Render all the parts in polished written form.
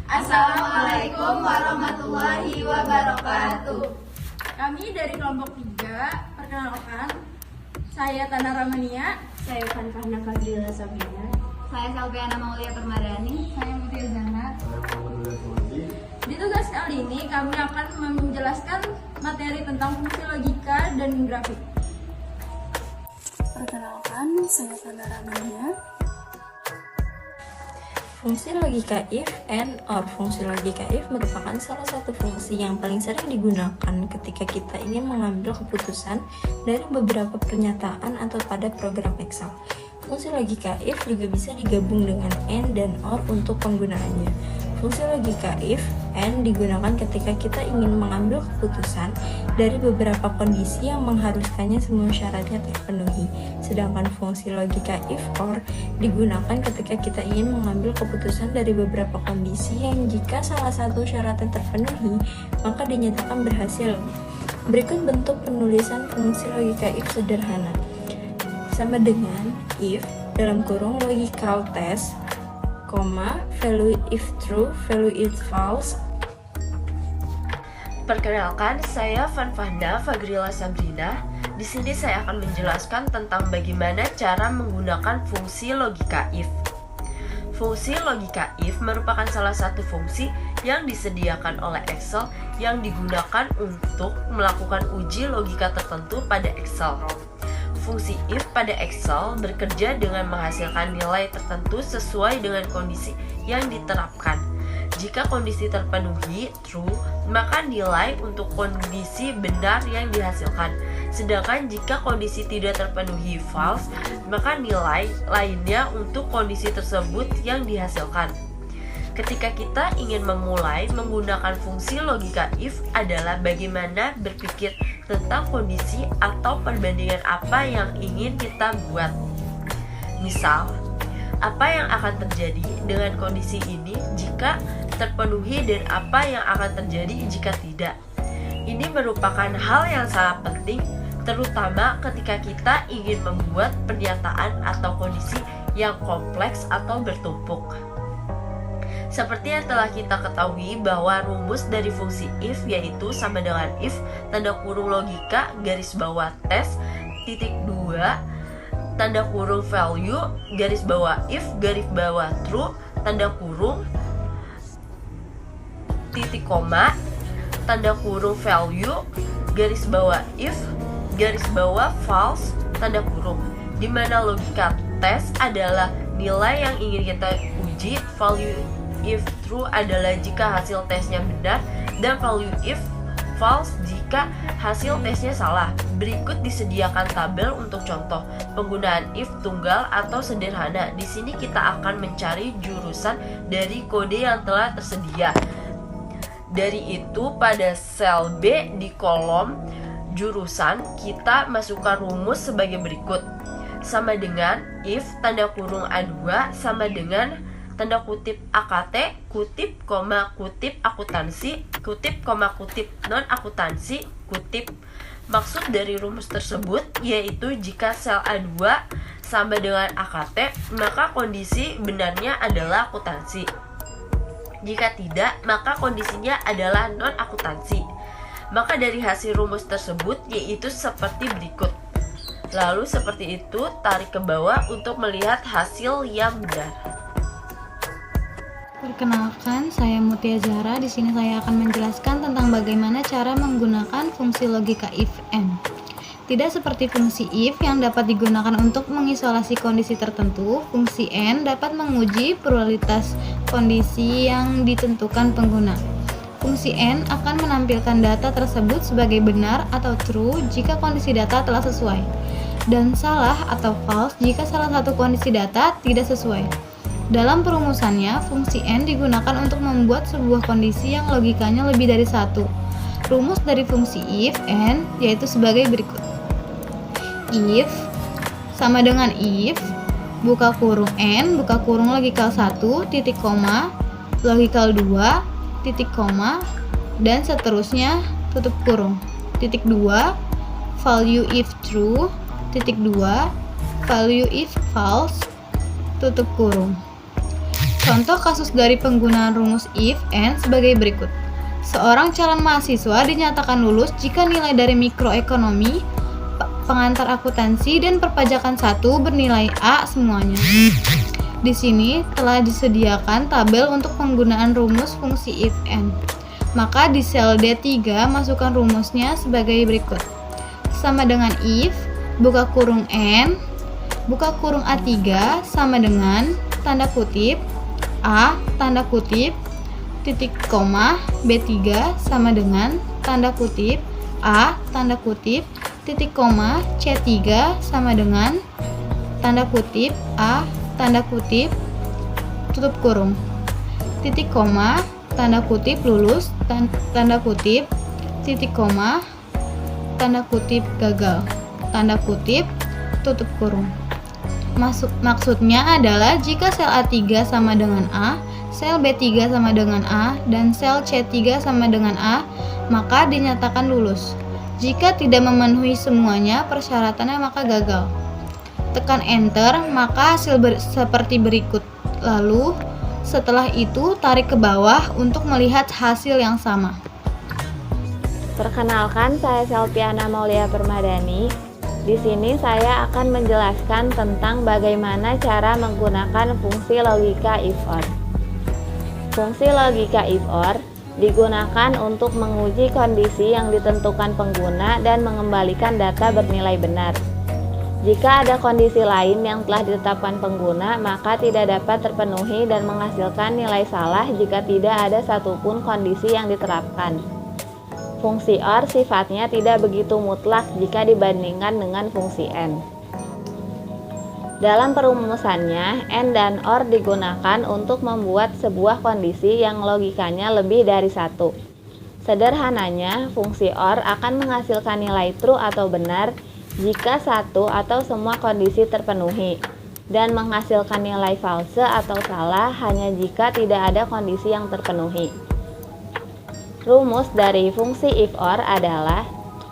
Assalamualaikum warahmatullahi wabarakatuh. Kami dari kelompok 3, perkenalkan, saya Tana Ramania, Saya Fanfahna Fadrila Sabrina. Saya Salviana Maulia Permadani. Saya Mutia Zana. Di tugas kali ini kami akan menjelaskan materi tentang fungsi logika dan grafik. Perkenalkan, saya Tana Ramania. Fungsi logika if, and, or. Fungsi logika if merupakan salah satu fungsi yang paling sering digunakan ketika kita ingin mengambil keputusan dari beberapa pernyataan atau pada program Excel. Fungsi logika if juga bisa digabung dengan and dan or untuk penggunaannya. Fungsi logika if, and digunakan ketika kita ingin mengambil keputusan dari beberapa kondisi yang mengharuskannya semua syaratnya terpenuhi. Sedangkan fungsi logika if, or digunakan ketika kita ingin mengambil keputusan dari beberapa kondisi yang jika salah satu syaratnya terpenuhi, maka dinyatakan berhasil. Berikut bentuk penulisan fungsi logika if sederhana. Sama dengan if dalam kurung logical test, value if true, value if false. Perkenalkan, saya Fanfahna Fadrila Sabrina. Di sini saya akan menjelaskan tentang bagaimana cara menggunakan fungsi logika if. Fungsi logika if merupakan salah satu fungsi yang disediakan oleh Excel yang digunakan untuk melakukan uji logika tertentu pada Excel. Fungsi if pada Excel bekerja dengan menghasilkan nilai tertentu sesuai dengan kondisi yang diterapkan. Jika kondisi terpenuhi, true, maka nilai untuk kondisi benar yang dihasilkan. Sedangkan jika kondisi tidak terpenuhi, false, maka nilai lainnya untuk kondisi tersebut yang dihasilkan. Ketika kita ingin memulai menggunakan fungsi logika if adalah bagaimana berpikir tentang kondisi atau perbandingan apa yang ingin kita buat. Misal, apa yang akan terjadi dengan kondisi ini jika terpenuhi dan apa yang akan terjadi jika tidak. Ini merupakan hal yang sangat penting, terutama ketika kita ingin membuat pernyataan atau kondisi yang kompleks atau bertumpuk. Seperti yang telah kita ketahui bahwa rumus dari fungsi if yaitu sama dengan if tanda kurung logika garis bawah tes titik 2 tanda kurung value garis bawah if garis bawah true tanda kurung titik koma tanda kurung value garis bawah if garis bawah false tanda kurung, di mana logika tes adalah nilai yang ingin kita uji, value if true adalah jika hasil tesnya benar, dan value if false jika hasil tesnya salah. Berikut disediakan tabel untuk contoh penggunaan if tunggal atau sederhana. Di sini kita akan mencari jurusan dari kode yang telah tersedia. Dari itu pada sel B di kolom jurusan kita masukkan rumus sebagai berikut. Sama dengan if tanda kurung A2 sama dengan tanda kutip AKT, kutip, koma, kutip, akuntansi, kutip, koma, kutip, non-akuntansi, kutip. Maksud dari rumus tersebut yaitu jika sel A2 sama dengan AKT, maka kondisi benarnya adalah akuntansi. Jika tidak, maka kondisinya adalah non-akuntansi. Maka dari hasil rumus tersebut yaitu seperti berikut. Lalu seperti itu, tarik ke bawah untuk melihat hasil yang benar. Perkenalkan, saya Mutia Zahra. Di sini saya akan menjelaskan tentang bagaimana cara menggunakan fungsi logika if and. Tidak seperti fungsi if yang dapat digunakan untuk mengisolasi kondisi tertentu, fungsi and dapat menguji probabilitas kondisi yang ditentukan pengguna. Fungsi and akan menampilkan data tersebut sebagai benar atau true jika kondisi data telah sesuai, dan salah atau false jika salah satu kondisi data tidak sesuai. Dalam perumusannya, fungsi and digunakan untuk membuat sebuah kondisi yang logikanya lebih dari satu. Rumus dari fungsi if and yaitu sebagai berikut. If sama dengan if, buka kurung and, buka kurung logikal 1, titik koma, logikal 2, titik koma, dan seterusnya, tutup kurung. Titik 2, value if true, titik 2, value if false, tutup kurung. Contoh kasus dari penggunaan rumus if and sebagai berikut. Seorang calon mahasiswa dinyatakan lulus jika nilai dari mikroekonomi, pengantar akuntansi, dan perpajakan 1 bernilai A semuanya. Di sini telah disediakan tabel untuk penggunaan rumus fungsi if and. Maka di sel D3 masukkan rumusnya sebagai berikut. Sama dengan if, buka kurung N, buka kurung A3 sama dengan tanda kutip A, tanda kutip, titik koma, B3 sama dengan tanda kutip A, tanda kutip, titik koma, C3 sama dengan tanda kutip A, tanda kutip, tutup kurung, titik koma, tanda kutip lulus, tanda kutip, titik koma, tanda kutip gagal, tanda kutip, tutup kurung. Maksudnya adalah jika sel A3 sama dengan A, sel B3 sama dengan A, dan sel C3 sama dengan A, maka dinyatakan lulus. Jika tidak memenuhi semuanya persyaratannya maka gagal. Tekan enter, maka hasil seperti berikut. Lalu setelah itu tarik ke bawah untuk melihat hasil yang sama. Perkenalkan, saya Selviana Maulia Permadani. Di sini saya akan menjelaskan tentang bagaimana cara menggunakan fungsi logika if or. Fungsi logika if or digunakan untuk menguji kondisi yang ditentukan pengguna dan mengembalikan data bernilai benar. Jika ada kondisi lain yang telah ditetapkan pengguna, maka tidak dapat terpenuhi dan menghasilkan nilai salah jika tidak ada satupun kondisi yang diterapkan. Fungsi OR sifatnya tidak begitu mutlak jika dibandingkan dengan fungsi AND. Dalam perumusannya, AND dan OR digunakan untuk membuat sebuah kondisi yang logikanya lebih dari satu. Sederhananya, fungsi OR akan menghasilkan nilai true atau benar jika satu atau semua kondisi terpenuhi, dan menghasilkan nilai false atau salah hanya jika tidak ada kondisi yang terpenuhi. Rumus dari fungsi if or adalah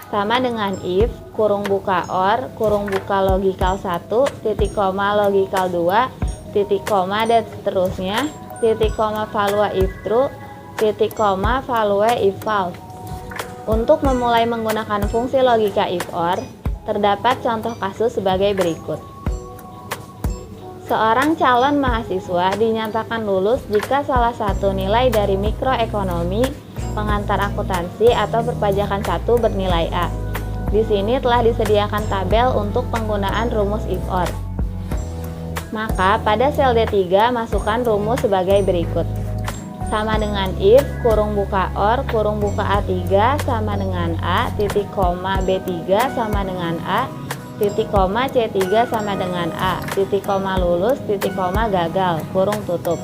sama dengan if, kurung buka or, kurung buka logikal 1, titik koma logikal 2, titik koma dan seterusnya, titik koma value if true, titik koma value if false. Untuk memulai menggunakan fungsi logika if or, terdapat contoh kasus sebagai berikut. Seorang calon mahasiswa dinyatakan lulus jika salah satu nilai dari mikroekonomi, pengantar akuntansi atau perpajakan 1 bernilai A. Di sini telah disediakan tabel untuk penggunaan rumus if or. Maka pada sel D3 masukkan rumus sebagai berikut. Sama dengan if, kurung buka or, kurung buka A3 sama dengan A, titik koma B3 sama dengan A, titik koma C3 sama dengan A, titik koma lulus, titik koma gagal, kurung tutup.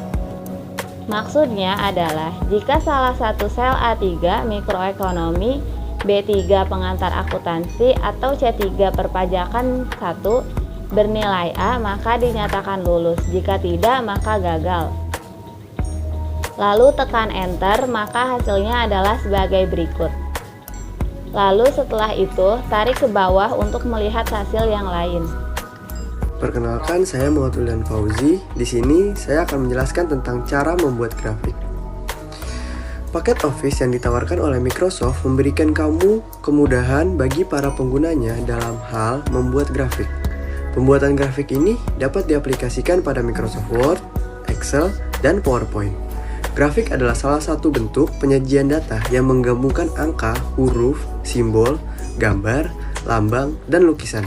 Maksudnya adalah jika salah satu sel A3 mikroekonomi, B3 pengantar akuntansi atau C3 perpajakan 1 bernilai A, maka dinyatakan lulus. Jika tidak, maka gagal. Lalu tekan enter, maka hasilnya adalah sebagai berikut. Lalu setelah itu tarik ke bawah untuk melihat hasil yang lain. Perkenalkan, saya Muhammad Ulian Fauzi. Di sini saya akan menjelaskan tentang cara membuat grafik. Paket Office yang ditawarkan oleh Microsoft memberikan kamu kemudahan bagi para penggunanya dalam hal membuat grafik. Pembuatan grafik ini dapat diaplikasikan pada Microsoft Word, Excel, dan PowerPoint. Grafik adalah salah satu bentuk penyajian data yang menggabungkan angka, huruf, simbol, gambar, lambang, dan lukisan.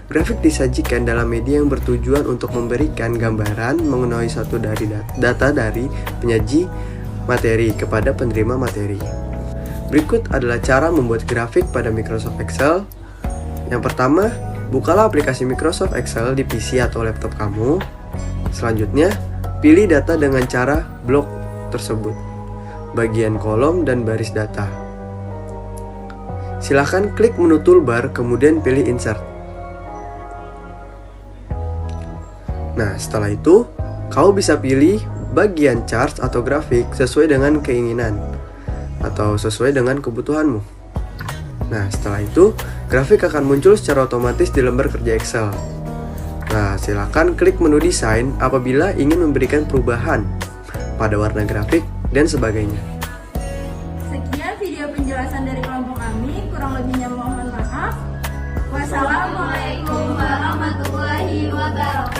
Grafik disajikan dalam media yang bertujuan untuk memberikan gambaran mengenai suatu dari data dari penyaji materi kepada penerima materi. Berikut adalah cara membuat grafik pada Microsoft Excel. Yang pertama, bukalah aplikasi Microsoft Excel di PC atau laptop kamu. Selanjutnya, pilih data dengan cara blok tersebut, bagian kolom dan baris data. Silakan klik menu toolbar, kemudian pilih insert. Nah, setelah itu, kamu bisa pilih bagian chart atau grafik sesuai dengan keinginan atau sesuai dengan kebutuhanmu. Nah, setelah itu, grafik akan muncul secara otomatis di lembar kerja Excel. Nah, silakan klik menu desain apabila ingin memberikan perubahan pada warna grafik, dan sebagainya. Sekian video penjelasan dari kelompok kami, kurang lebihnya mohon maaf. Wassalamualaikum warahmatullahi wabarakatuh.